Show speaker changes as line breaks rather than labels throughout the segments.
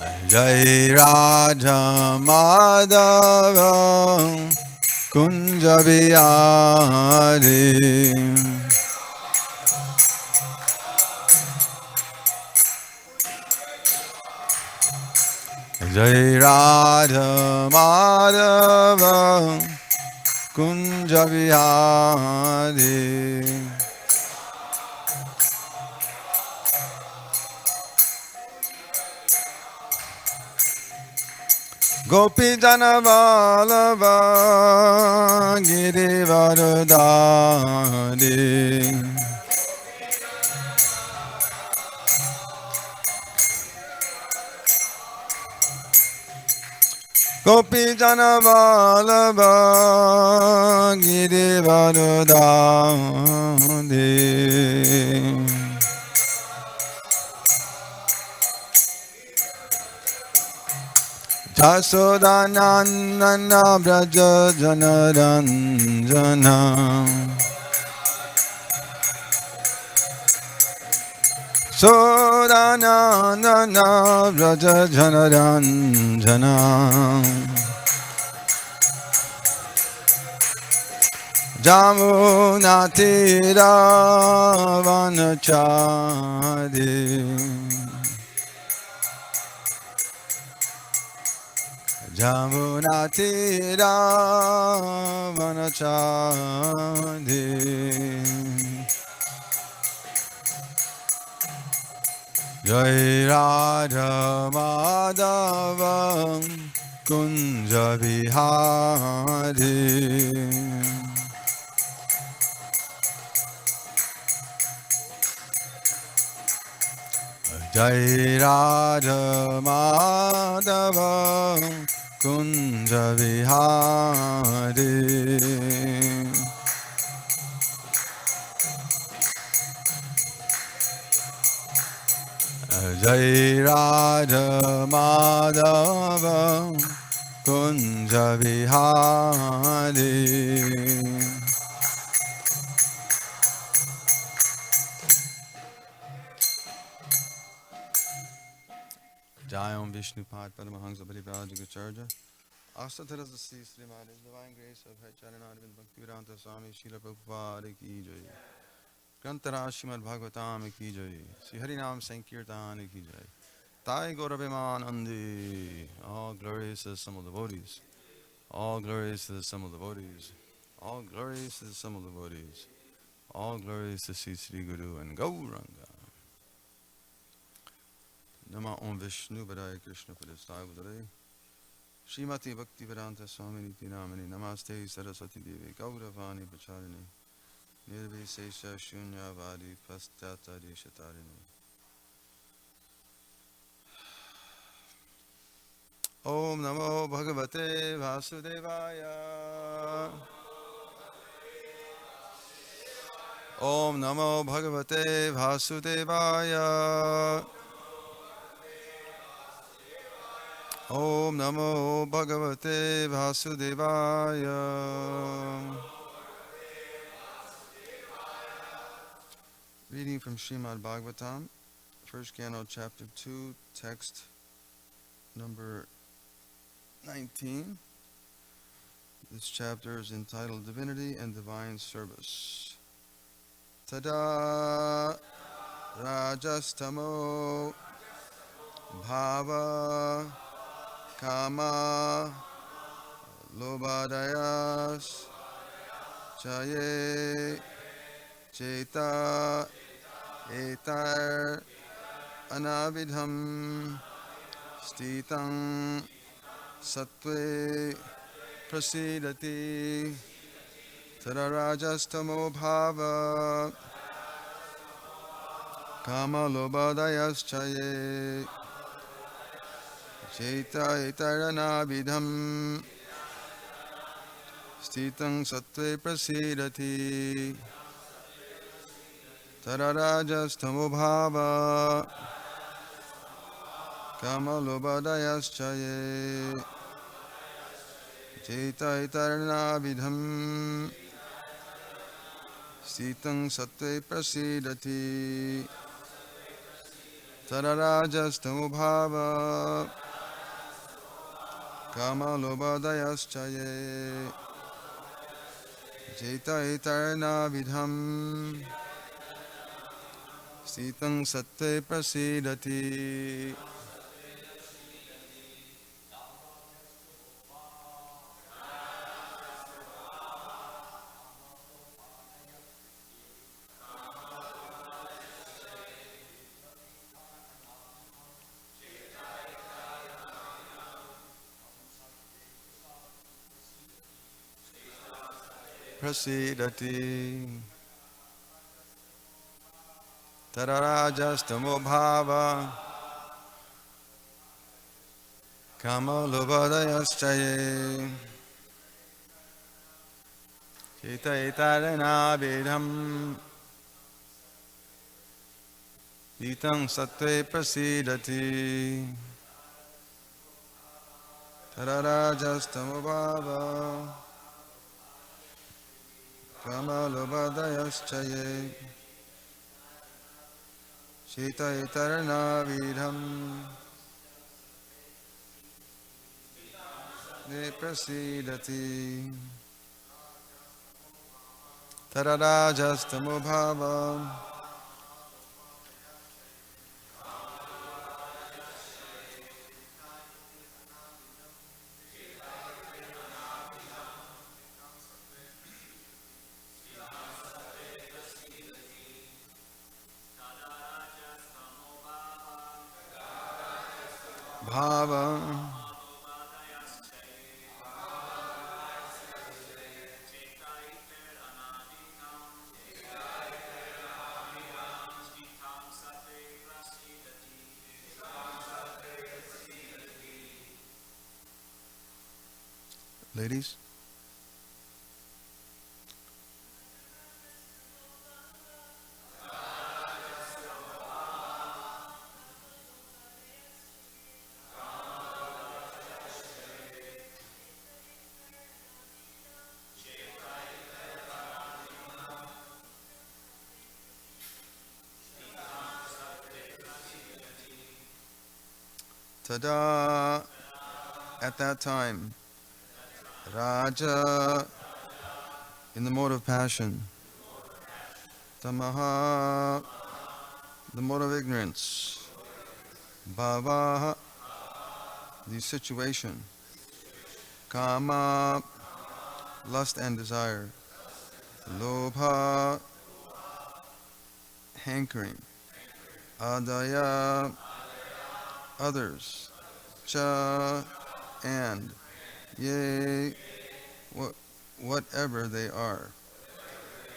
Jai Radha Madhava Kunja Bihari Jai Radha Madhava Kunja Bihari Gopi Jana Vallabha Giri Varadari Gopi Jana Vallabha Giri Varadari Jasodanandana Braja Janaranjana Sodanandana Braja Janaranjana Jamunatira Vanachari Jamunatira Vanachari Jai Radha Madhava Kunja Bihari Jai Radha Madhava Kunja Vihari Jai Radha Madhava Kunja Vihari Jai Om Vishnupad Paramahansa Parivajagacharya Astatharas Sri Maharaj Divine Grace of Hai Charanarvind Bhaktivedanta Swami Srila Prabhupada Ki Jai Grantara Srimad Bhagavatam Ki Jai Sri Harinam Sankirtan Ki Jai Tai Gauraviman Andi All glories to the Sum of devotees All glories to the Sum of devotees All glories to the Sum of devotees All glories to Sri Sri Guru and Gauranga Nama Om Vishnu Padaya Krishna Padastai Vadare Srimati Bhaktivedanta Swami Niti Namani Namaste Saraswati Devi Gauravani Pacharini Nirvisesha Shunyavadi Pastatari Shatarini Om Namo Bhagavate Vasudevaya Om Namo Bhagavate Vasudevaya Om Namo Bhagavate Vasudevaya Reading from Srimad Bhagavatam, First Canto, Chapter 2, Text number 19. This chapter is entitled Divinity and Divine Service. Tada Rajastamo Bhava Kama Lobadayas Chaye Cheta Etar Anavidham Stitang Sattve Prasidati Tararajastamo Bhava Kama Lobadayas Chaye Cheta Etaranabidham Stitang Sattve Prasidati Tararajastamo Bhava Kama Lobadayas Chaye Cheta Etaranabidham Stitang Sattve Prasidati Tadarajastamu Kamalobadayaschaye Jeta Etarna Vidham Sitang Satte Prasidati. Prasidati Tadarajastamu Bhava Kamalobadayaschaye Jeta Etarna Vidham Sitang Satte Prasidati Tadarajastamu Bhava Kamalobadayaschaye Shita Etarna Vidham Ne Prasidati Tadarajastamu Bhava Bhava Ladies, Tada, at that time, Raja, in the mode of passion, Tamaha, the mode of ignorance, Bhava, the situation, Kama, lust and desire, Lobha, hankering, Adaya, others, Cha, and, Yea, whatever they are,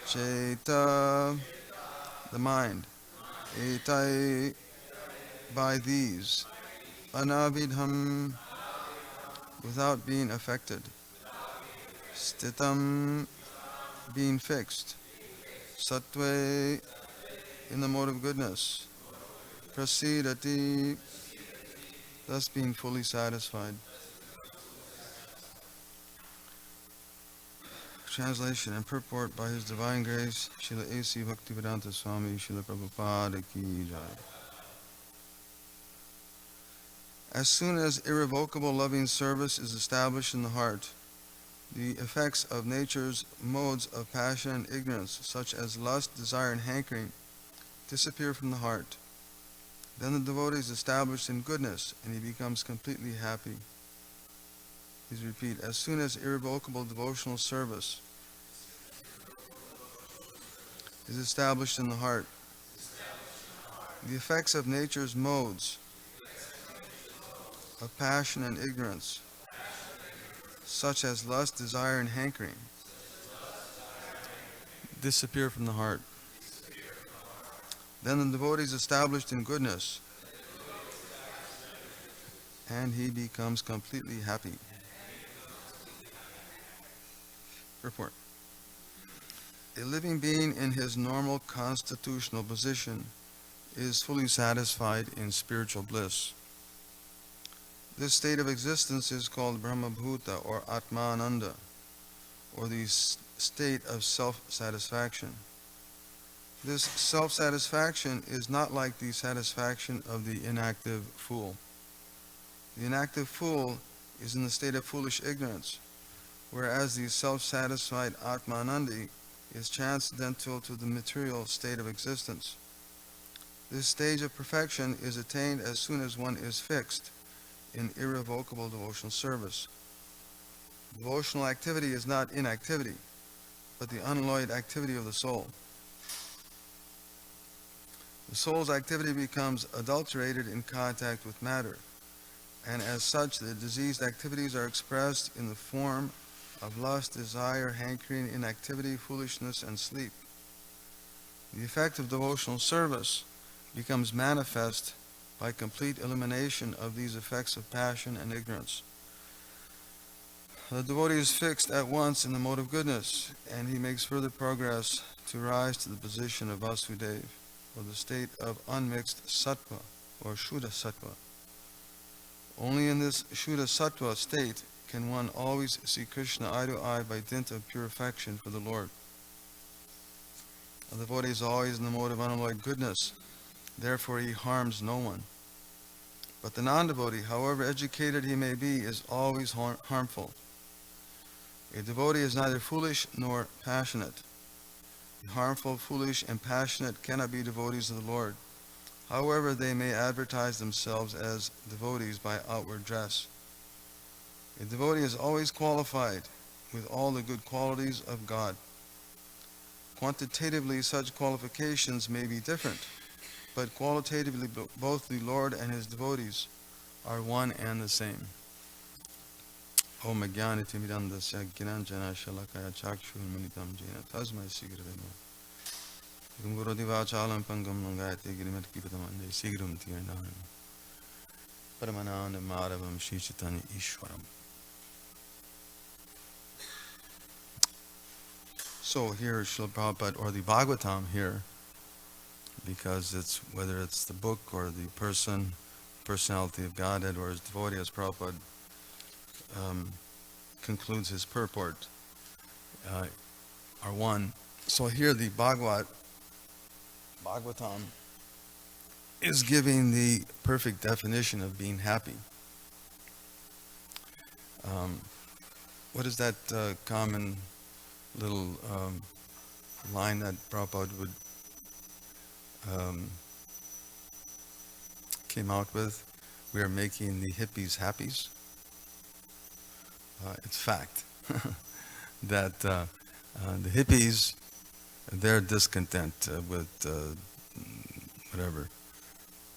Cheta, the mind, Etai, by these, Anavidham, without being affected, Stitam, being fixed, Sattve, in the mode of goodness, Prasidati, thus being fully satisfied. Translation and purport by His Divine Grace, Srila A.C. Bhaktivedanta Swami, Srila Prabhupada Ki Jai. As soon as irrevocable loving service is established in the heart, the effects of nature's modes of passion and ignorance, such as lust, desire, and hankering, disappear from the heart. Then the devotee is established in goodness, and he becomes completely happy. Please repeat. As soon as irrevocable devotional service is established in the heart, the effects of nature's modes of passion and ignorance, such as lust, desire, and hankering, disappear from the heart. Then the devotee is established in goodness, and he becomes completely happy. Report. A living being in his normal constitutional position is fully satisfied in spiritual bliss. This state of existence is called Brahmabhuta or Atmananda, or the state of self-satisfaction. This self-satisfaction is not like the satisfaction of the inactive fool. The inactive fool is in the state of foolish ignorance, whereas the self-satisfied Atmanandi is transcendental to the material state of existence. This stage of perfection is attained as soon as one is fixed in irrevocable devotional service. Devotional activity is not inactivity, but the unalloyed activity of the soul. The soul's activity becomes adulterated in contact with matter, and as such, the diseased activities are expressed in the form of lust, desire, hankering, inactivity, foolishness, and sleep. The effect of devotional service becomes manifest by complete elimination of these effects of passion and ignorance. The devotee is fixed at once in the mode of goodness, and he makes further progress to rise to the position of Vasudev, or the state of unmixed sattva, or Shuddha sattva. Only in this Shuddha sattva state can one always see Krishna eye to eye by dint of pure affection for the Lord. The devotee is always in the mode of unalloyed goodness, therefore he harms no one. But the non-devotee, however educated he may be, is always harmful. A devotee is neither foolish nor passionate. The harmful, foolish, and passionate cannot be devotees of the Lord. However, they may advertise themselves as devotees by outward dress. A devotee is always qualified with all the good qualities of God. Quantitatively, such qualifications may be different, but qualitatively both the Lord and his devotees are one and the same. Om Jnaniti Mirandasya Gnanjana Shalakaya Chakshurmilitam Jena Tasmai Sigrivema Guru Divachalam Pangam Langayate Grimet Kipatamande Sigrum Tirnam Paramananda Madhavam Shri Chaitanya Ishwaram. So here Srila Prabhupada, or the Bhagavatam here, because it's whether it's the book or the personality of Godhead or his devotee, as Prabhupada concludes his purport, are one. So here the Bhagavatam is giving the perfect definition of being happy. What is that common little line that Prabhupada would came out with? We are making the hippies happies. It's fact that the hippies, they're discontent with whatever,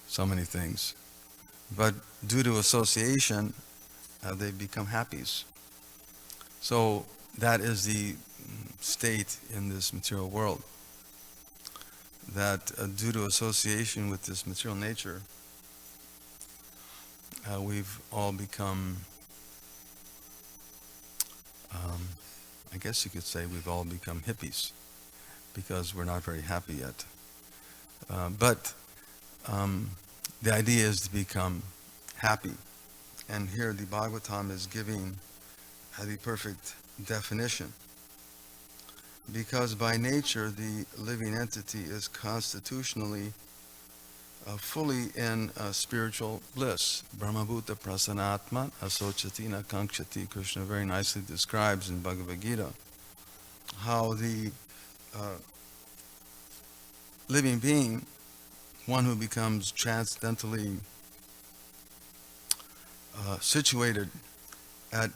so many things. But due to association, they become happies. So that is the state in this material world, that due to association with this material nature, we've all become, I guess you could say we've all become hippies, because we're not very happy yet. But the idea is to become happy. And here the Bhagavatam is giving the perfect definition. Because by nature the living entity is constitutionally fully in spiritual bliss. Brahmabhuta prasanatma asochati na kankshati. Krishna very nicely describes in Bhagavad Gita how the living being, one who becomes transcendentally situated at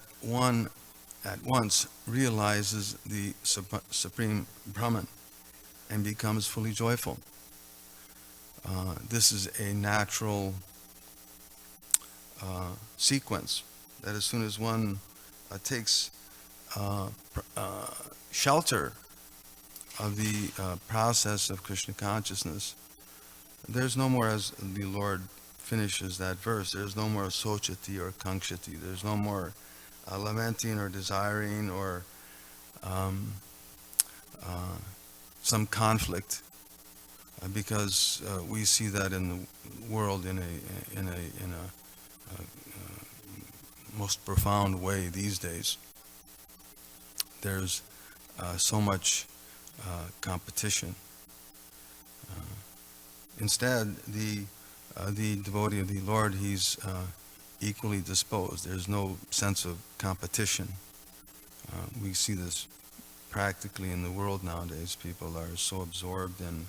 once realizes the Supreme Brahman and becomes fully joyful. This is a natural sequence, that as soon as one takes shelter of the process of Krishna consciousness, there's no more, as the Lord finishes that verse, there's no more sochati or kankshati, there's no more lamenting or desiring or some conflict, because we see that in the world in a most profound way these days. There's so much competition, instead, the devotee of the Lord, he's equally disposed. There's no sense of competition. We see this practically in the world nowadays. People are so absorbed in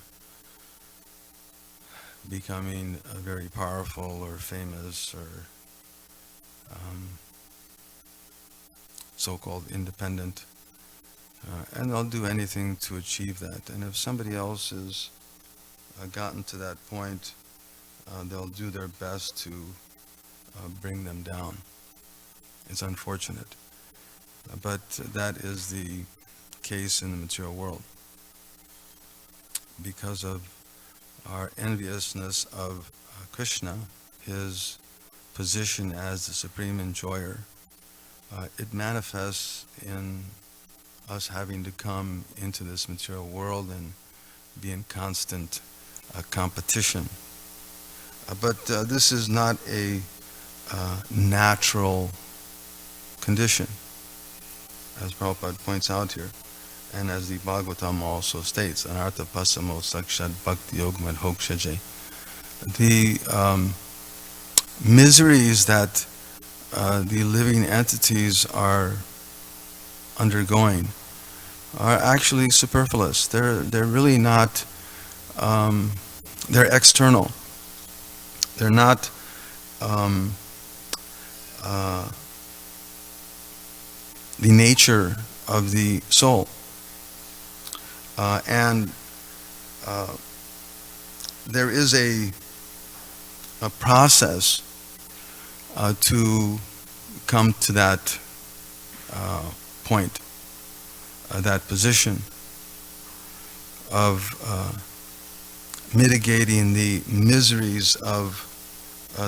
becoming very powerful or famous or so-called independent, and they'll do anything to achieve that. And if somebody else has gotten to that point, they'll do their best to bring them down. It's unfortunate, but that is the case in the material world. Because of our enviousness of Krishna, his position as the supreme enjoyer, it manifests in us having to come into this material world and be in constant competition. But this is not a natural condition, as Prabhupada points out here, and as the Bhagavatam also states, Anartha Pasamo Sakshad Bhakti Yogmad Hokshaje. The miseries that the living entities are undergoing are actually superfluous. They're really not, they're external. They're not the nature of the soul. And there is a process to come to that point, that position of mitigating the miseries of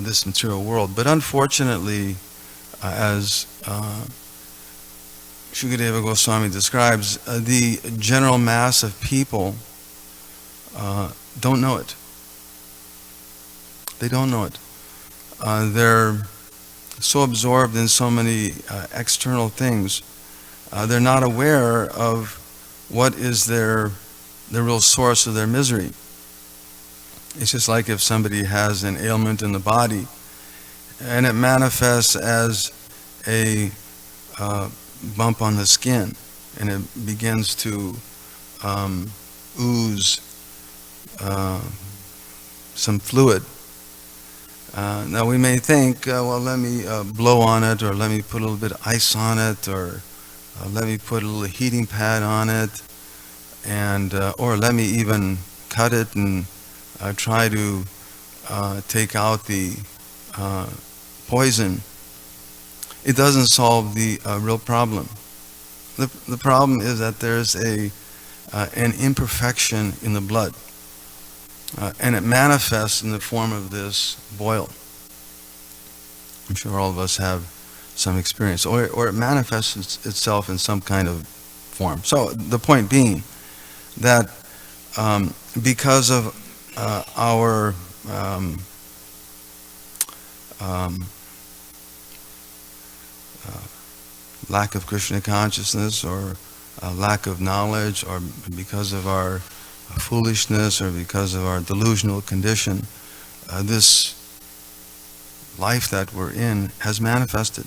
this material world. But unfortunately, as Shukadeva Goswami describes, the general mass of people don't know it. They don't know it. They're so absorbed in so many external things, they're not aware of what is the real source of their misery. It's just like if somebody has an ailment in the body and it manifests as a bump on the skin and it begins to ooze some fluid. Now we may think, well, let me blow on it, or let me put a little bit of ice on it, or let me put a little heating pad on it, and or let me even cut it and try to take out the poison. It doesn't solve the real problem. The problem is that there's an imperfection in the blood. And it manifests in the form of this boil. I'm sure all of us have some experience. Or it manifests itself in some kind of form. So the point being that because of our lack of Krishna consciousness, or lack of knowledge, or because of our foolishness, or because of our delusional condition, this life that we're in has manifested.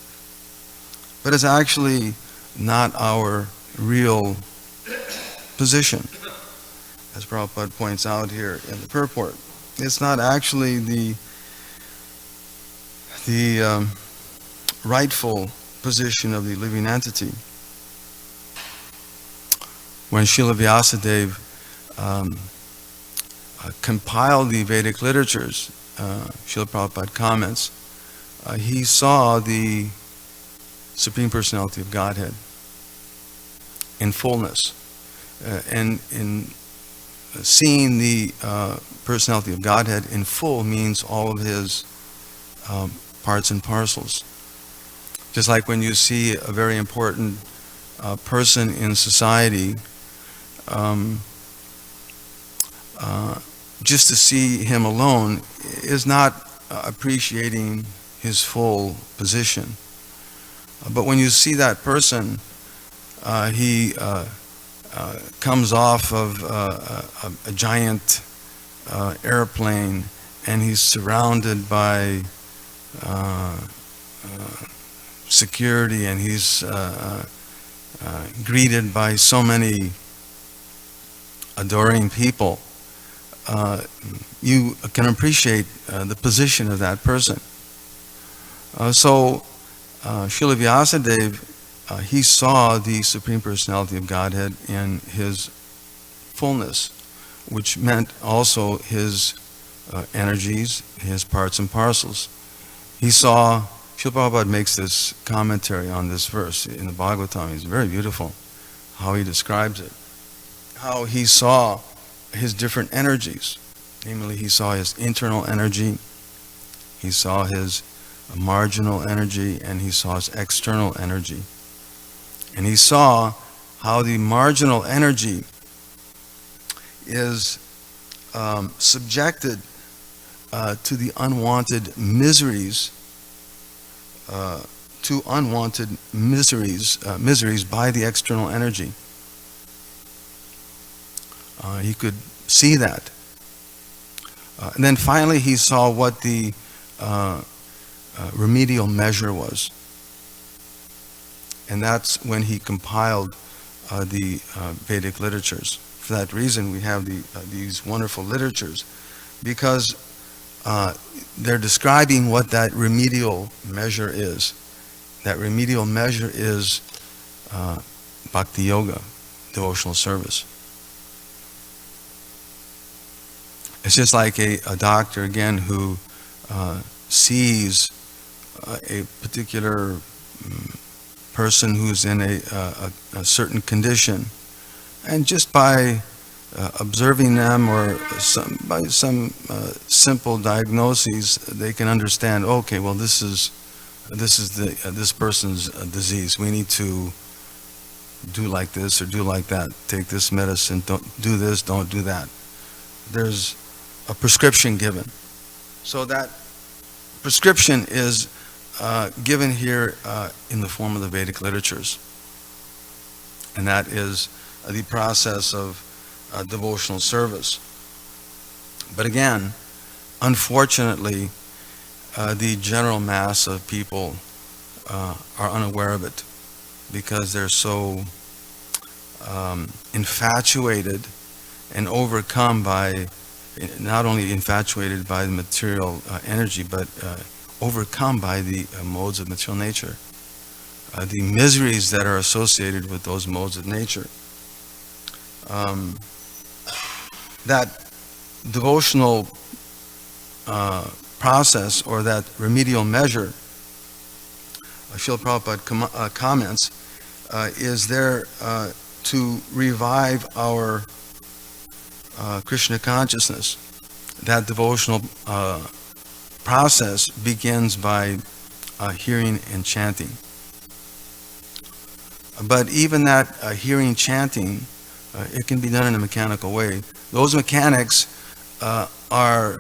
But it's actually not our real position, as Prabhupada points out here in the purport. It's not actually the rightful position of the living entity. When Srila Vyasadeva compiled the Vedic literatures, Srila Prabhupada comments, he saw the Supreme Personality of Godhead in fullness. And in seeing the Personality of Godhead in full means all of his parts and parcels. Just like when you see a very important person in society, just to see him alone is not appreciating his full position. But when you see that person, he comes off of a giant airplane, and he's surrounded by security, and he's greeted by so many adoring people, you can appreciate the position of that person. So Srila Vyasadeva, he saw the Supreme Personality of Godhead in his fullness, which meant also his energies, his parts and parcels. He saw, Srila Prabhupada makes this commentary on this verse in the Bhagavatam. It's very beautiful how he describes it. How he saw his different energies. Namely, he saw his internal energy, he saw his marginal energy, and he saw his external energy. And he saw how the marginal energy is subjected to the unwanted miseries, miseries by the external energy. He could see that. And then finally he saw what the remedial measure was. And that's when he compiled the Vedic literatures. For that reason we have these wonderful literatures, because they're describing what that remedial measure is. That remedial measure is bhakti yoga, devotional service. It's just like a doctor, again, who sees a particular person who's in a certain condition, and just by observing them or by some simple diagnoses, they can understand, okay, well, this is this person's disease. We need to do like this or do like that. Take this medicine. Don't do this. Don't do that. There's a prescription given. So that prescription is given here in the form of the Vedic literatures. And that is the process of devotional service. But again, unfortunately, the general mass of people are unaware of it, because they're so infatuated and overcome by, not only infatuated by the material energy, but overcome by the modes of material nature, the miseries that are associated with those modes of nature. That devotional process, or that remedial measure, Srila Prabhupada comments, is there to revive our Krishna consciousness. That devotional process begins by hearing and chanting. But even that hearing, chanting, it can be done in a mechanical way. Those mechanics are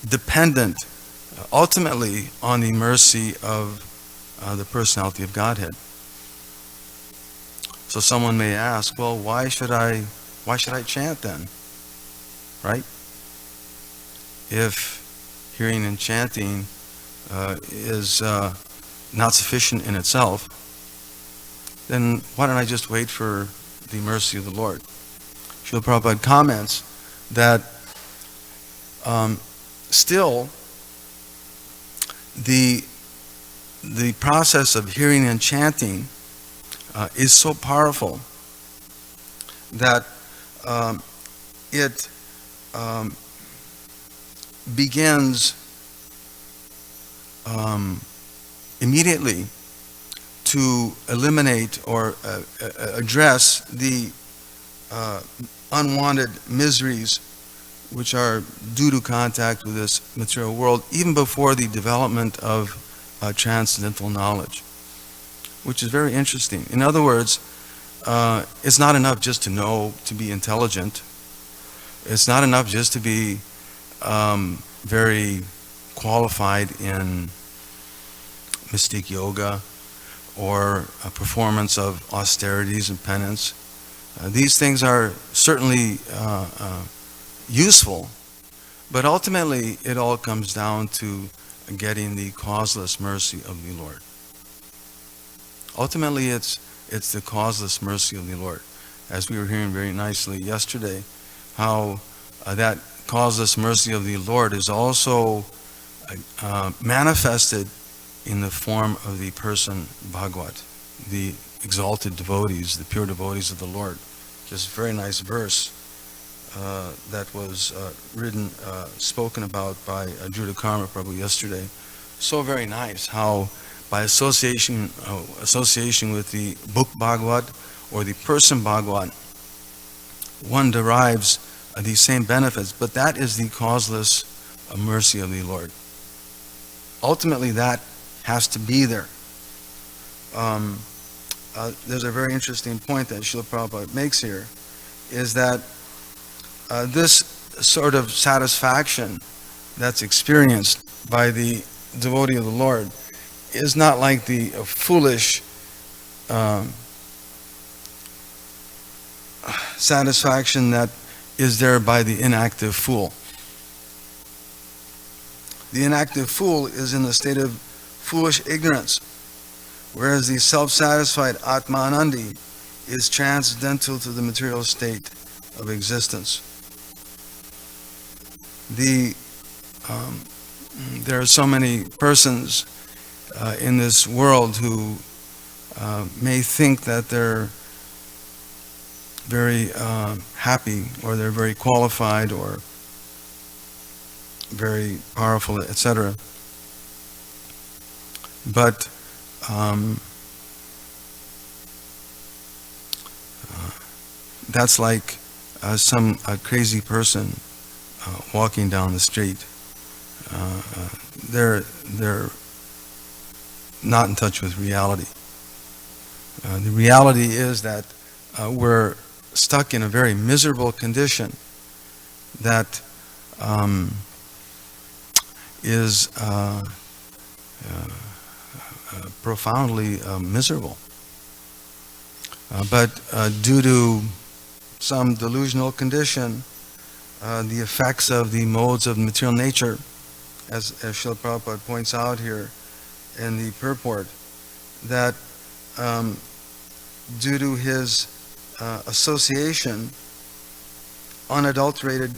dependent ultimately on the mercy of the personality of Godhead. So someone may ask, well, why should I chant then? Right? If hearing and chanting is not sufficient in itself, then why don't I just wait for the mercy of the Lord? Srila Prabhupada comments that still the process of hearing and chanting is so powerful that it begins immediately to eliminate or address the unwanted miseries which are due to contact with this material world, even before the development of transcendental knowledge, which is very interesting. In other words, it's not enough just to know, to be intelligent. It's not enough just to be very qualified in mystic yoga or a performance of austerities and penance. These things are certainly useful, but ultimately it all comes down to getting the causeless mercy of the Lord. Ultimately, it's the causeless mercy of the Lord. As we were hearing very nicely yesterday, how that causeless mercy of the Lord is also manifested in the form of the person Bhagavad, the exalted devotees, the pure devotees of the Lord. Just a very nice verse that was spoken about by Naikatma Prabhu yesterday. So very nice how by association with the book Bhagavad or the person Bhagavad, one derives these same benefits, but that is the causeless mercy of the Lord. Ultimately, that has to be there. There's a very interesting point that Srila Prabhupada makes here, is that this sort of satisfaction that's experienced by the devotee of the Lord is not like the foolish satisfaction that is there by the inactive fool. The inactive fool is in the state of foolish ignorance, whereas the self-satisfied Atmanandi is transcendental to the material state of existence. There are so many persons in this world who may think that they're very happy, or they're very qualified, or very powerful, etc. But that's like some crazy person walking down the street. They're not in touch with reality. The reality is that we're stuck in a very miserable condition that is profoundly miserable. But due to some delusional condition, the effects of the modes of material nature, as Srila Prabhupada points out here in the purport, that due to his association, unadulterated,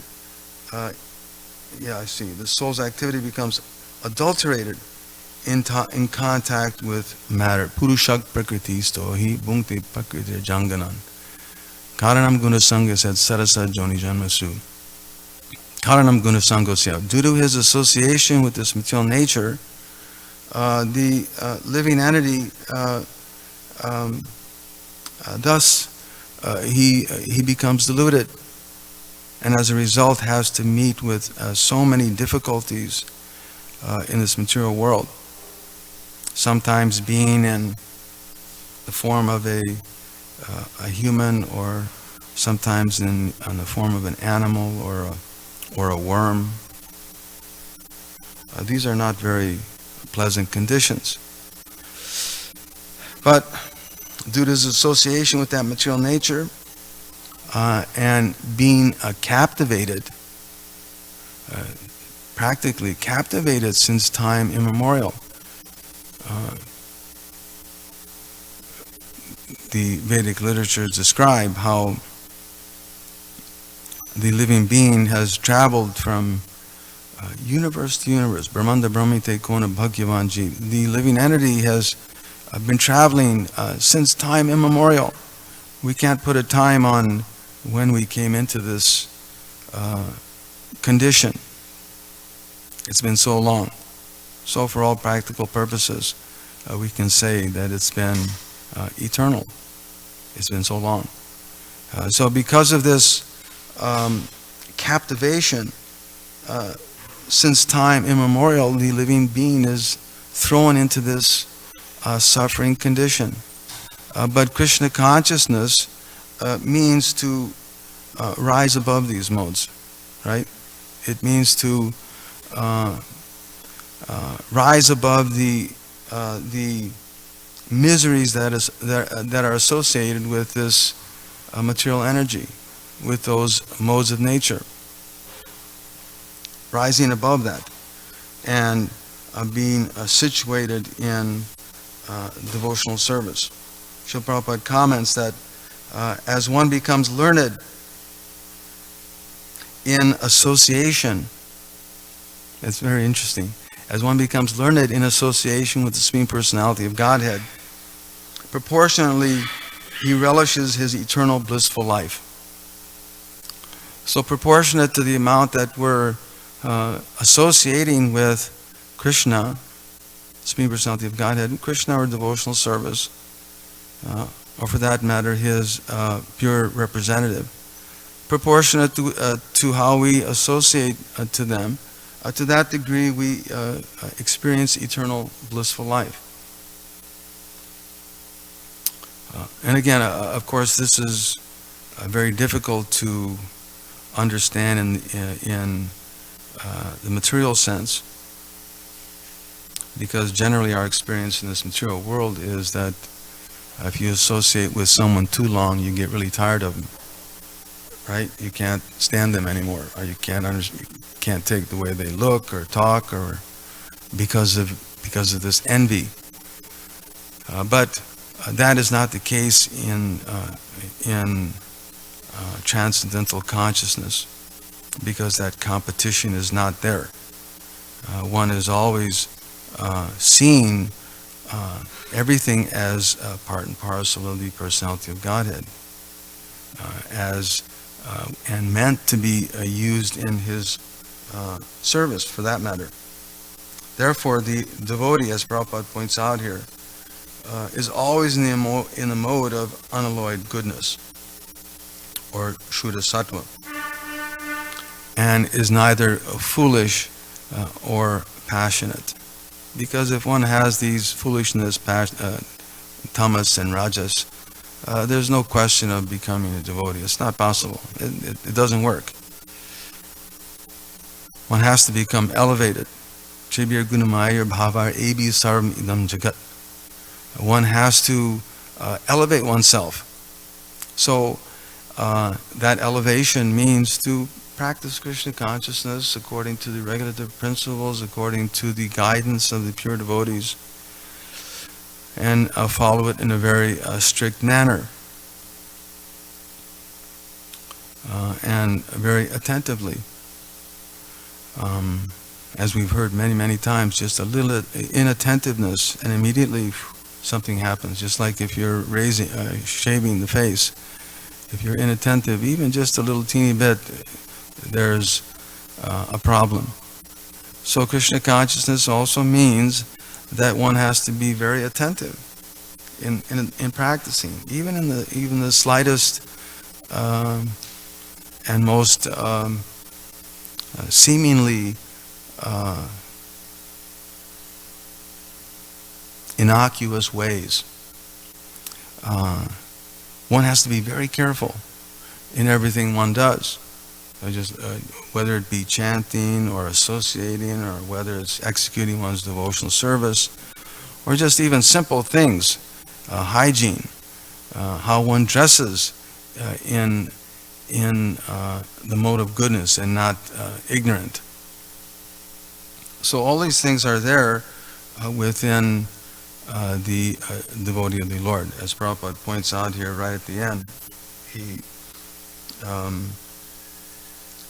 the soul's activity becomes adulterated in contact with matter. Purushak prakriti stohi bhunkte prakriti janganan. Karanam gunasanga said sarasa joni janmasu. Karanam gunasangosya. Due to his association with this material nature, the living entity thus he becomes deluded, and as a result has to meet with so many difficulties in this material world. Sometimes being in the form of a human, or sometimes in the form of an animal or a worm. These are not very pleasant conditions. But due to his association with that material nature and being captivated, practically captivated since time immemorial, the Vedic literatures describe how the living being has traveled from universe to universe. Brahmanda Brahmite Kona Bhagyavanji. The living entity has been traveling since time immemorial. We can't put a time on when we came into this condition. It's been so long. So for all practical purposes, we can say that it's been eternal. It's been so long. So because of this captivation, since time immemorial, the living being is thrown into this suffering condition. But Krishna consciousness means to rise above these modes, right? It means to rise above the miseries that are associated with this material energy, with those modes of nature. rising above that and being situated in devotional service. Srila Prabhupada comments that as one becomes learned in association, it's very interesting, as one becomes learned in association with the Supreme Personality of Godhead, proportionately he relishes his eternal blissful life. So proportionate to the amount that we're associating with Krishna, Supreme Personality of Godhead, Krishna or devotional service, or for that matter, his pure representative, proportionate to how we associate to them, to that degree we experience eternal blissful life. And again, of course, this is very difficult to understand in the material sense, because generally our experience in this material world is that if you associate with someone too long, you get really tired of them, right? You can't stand them anymore, or you can't take the way they look or talk, or because of this envy. But that is not the case in transcendental consciousness, because that competition is not there. One is always seeing everything as part and parcel of the personality of Godhead, and meant to be used in his service, for that matter. Therefore, the devotee, as Prabhupada points out here, is always in the mode of unalloyed goodness, or Shuddha Sattva, and is neither foolish or passionate. Because if one has these foolishness, tamas and rajas, there's no question of becoming a devotee. It's not possible. It doesn't work. One has to become elevated. Tribhir gunamayar bhavar ebi sarvam idam jagat. One has to elevate oneself. So that elevation means to practice Krishna consciousness according to the regulative principles, according to the guidance of the pure devotees, and follow it in a very strict manner, and very attentively. As we've heard many, many times, just a little inattentiveness and immediately something happens. Just like if you're shaving the face, if you're inattentive, even just a little teeny bit, there's a problem. So Krishna consciousness also means that one has to be very attentive in practicing, even in the slightest and most seemingly innocuous ways. One has to be very careful in everything one does. Whether it be chanting or associating, or whether it's executing one's devotional service, or just even simple things, hygiene, how one dresses in the mode of goodness and not ignorant. So all these things are there within the devotee of the Lord. As Prabhupada points out here right at the end, he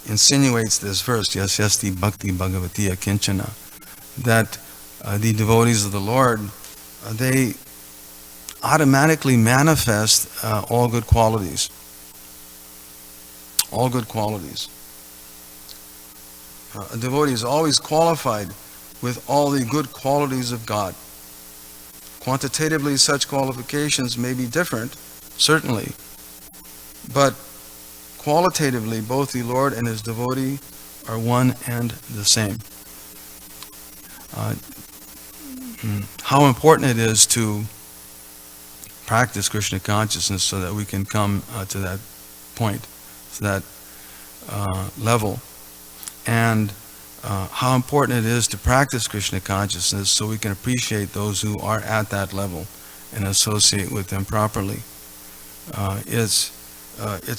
insinuates this verse, Yasyasti Bhakti Bhagavati Akinchana, that the devotees of the Lord, they automatically manifest all good qualities. All good qualities. A devotee is always qualified with all the good qualities of God. Quantitatively, such qualifications may be different, certainly, but qualitatively, both the Lord and His devotee are one and the same. How important it is to practice Krishna consciousness so that we can come to that point, to that level, and how important it is to practice Krishna consciousness so we can appreciate those who are at that level and associate with them properly. It's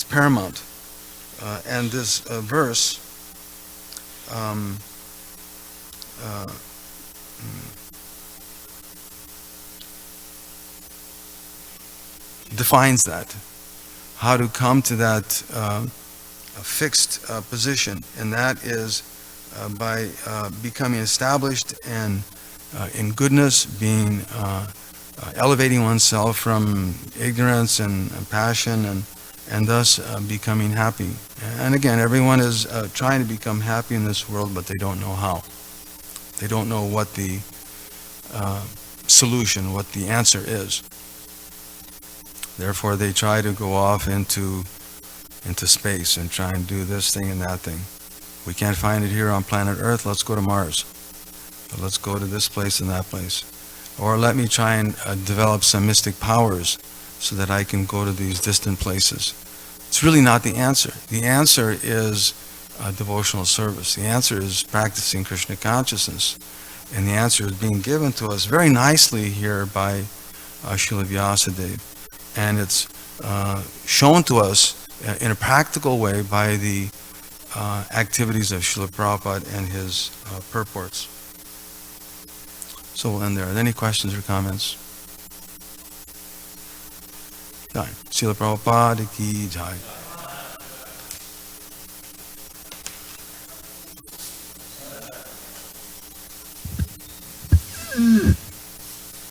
paramount. And this verse um, uh, defines that. How to come to that fixed position, and that is by becoming established and in goodness, being elevating oneself from ignorance and passion, and thus becoming happy. And again, everyone is trying to become happy in this world, but they don't know how. They don't know what the solution, what the answer is. Therefore, they try to go off into space and try and do this thing and that thing. We can't find it here on planet Earth, let's go to Mars. But let's go to this place and that place. Or let me try and develop some mystic powers so that I can go to these distant places. It's really not the answer. The answer is devotional service. The answer is practicing Krishna consciousness. And the answer is being given to us very nicely here by Srila Vyasadeva. And it's shown to us in a practical way by the activities of Srila Prabhupada and his purports. So we'll end there. Are there any questions or comments? Fine. Srila Prabhupada ki jai.